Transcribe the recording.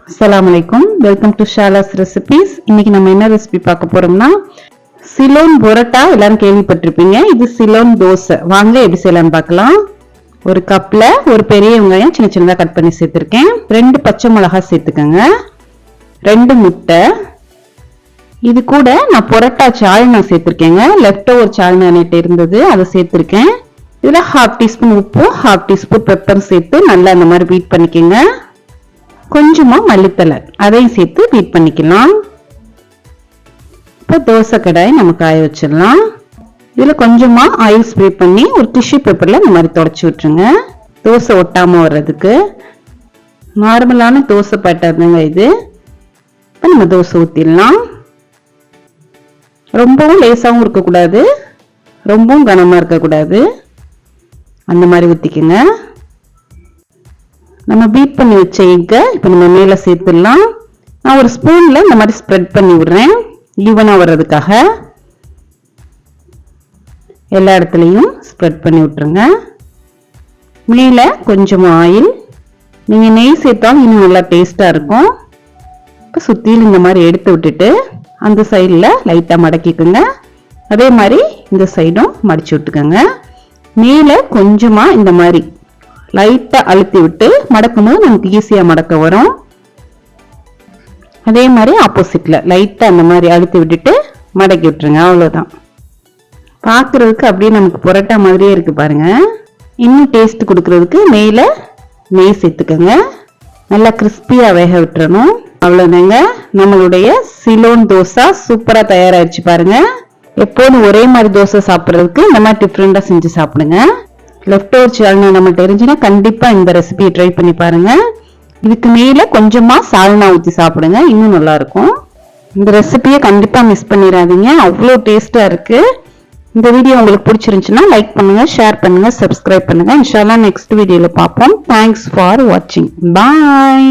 அஸ்ஸலாமு அலைக்கும். Welcome to Shala's recipes. இன்னைக்கு நம்ம என்ன ரெசிபி பார்க்க போறோம்னா சிலோன் பரோட்டா. எல்லாரும் கேள்விப்பட்டிருப்பீங்க. இது சிலோன் தோசை. வாங்க எப்படி செய்யலாம்னு பார்க்கலாம். ஒரு கப்ல ஒரு பெரிய வெங்காயம் சின்ன சின்னதா கட் பண்ணி சேர்த்திருக்கேன். 2 பச்சை மிளகாய் சேர்த்துக்கங்க. 2 முட்டை. இது கூட நான் பரோட்டா சால்னா சேர்த்திருக்கேங்க. லெஃப்ட் ஓவர் சால்னா நேற்று இருந்தது, அதை சேர்த்திருக்கேன். இதுல 1/2 டீஸ்பூன் உப்பு, 1/2 டீஸ்பூன் பெப்பர் சேர்த்து நல்லா இந்த மாதிரி பீட் பண்ணிக்கங்க. கொஞ்சமா மல்லித்தலை அதையும் சேர்த்து பீட் பண்ணிக்கலாம். இப்போ தோசை கடாய் நம்ம காய வச்சிடலாம். இதுல கொஞ்சமா ஆயில் ஸ்ப்ரே பண்ணி ஒரு டிஷ்யூ பேப்பர்ல இந்த மாதிரி தொடச்சி விட்டுருங்க, தோசை ஒட்டாம வர்றதுக்கு. நார்மலான தோசை பேட்டர்னுங்க இது. இப்போ நம்ம தோசை ஊத்திடலாம். ரொம்பவும் லேசாவும் இருக்கக்கூடாது, ரொம்பவும் கனமா இருக்கக்கூடாது, அந்த மாதிரி ஊத்திக்கங்க. நம்ம பீட் பண்ணி வச்ச எக்கை இப்போ நம்ம மேலே சேர்த்துடலாம். நான் ஒரு ஸ்பூன்ல இந்த மாதிரி ஸ்ப்ரெட் பண்ணி விடுறேன், ஈவனா வர்றதுக்காக. எல்லா இடத்துலையும் ஸ்ப்ரெட் பண்ணி விட்டுருங்க. மேலே கொஞ்சம் ஆயில், நீங்க நெய் சேர்த்தாலும் இன்னும் நல்லா டேஸ்டா இருக்கும். இப்போ சுத்தியில் இந்த மாதிரி எடுத்து விட்டுட்டு அந்த சைடில் லைட்டாக மடக்கிக்குங்க. அதே மாதிரி இந்த சைடும் மடிச்சு விட்டுக்கோங்க. மேலே கொஞ்சமா இந்த மாதிரி லைட்டா அழுத்தி விட்டு மடக்கும் போது நமக்கு ஈஸியா மடக்க வரும். அதே மாதிரி ஆப்போசிட்ல லைட்டா அந்த மாதிரி அழுத்தி விட்டுட்டு மடக்கி விட்டுருங்க. அவ்வளவுதான். பாக்குறதுக்கு அப்படியே நமக்கு பரோட்டா மாதிரியே இருக்கு பாருங்க. இன்னும் டேஸ்ட் கொடுக்கறதுக்கு மேல நெய் சேர்த்துக்கங்க. நல்லா கிறிஸ்பியா வேக விட்டுறணும். அவ்வளவுதாங்க, நம்மளுடைய சிலோன் தோசை சூப்பரா தயாராயிடுச்சு பாருங்க. எப்போதும் ஒரே மாதிரி தோசை சாப்பிட்றதுக்கு இந்த மாதிரி டிஃப்ரெண்டா செஞ்சு சாப்பிடுங்க. லெஃப்ட் ஓவர் சால்னா நம்மள்ட்ட இருந்துச்சுன்னா கண்டிப்பா இந்த ரெசிபியை ட்ரை பண்ணி பாருங்க. இதுக்கு மேல கொஞ்சமா சால்னா ஊத்தி சாப்பிடுங்க, இன்னும் நல்லா இருக்கும். இந்த ரெசிபியை கண்டிப்பா மிஸ் பண்ணிடாதீங்க, அவ்வளோ டேஸ்டா இருக்கு. இந்த வீடியோ உங்களுக்கு பிடிச்சிருந்துச்சுன்னா லைக் பண்ணுங்க, ஷேர் பண்ணுங்க, சப்ஸ்கிரைப் பண்ணுங்க. இன்ஷால்லா நெக்ஸ்ட் வீடியோல பார்ப்போம். தேங்க்ஸ் ஃபார் வாட்சிங். பாய்.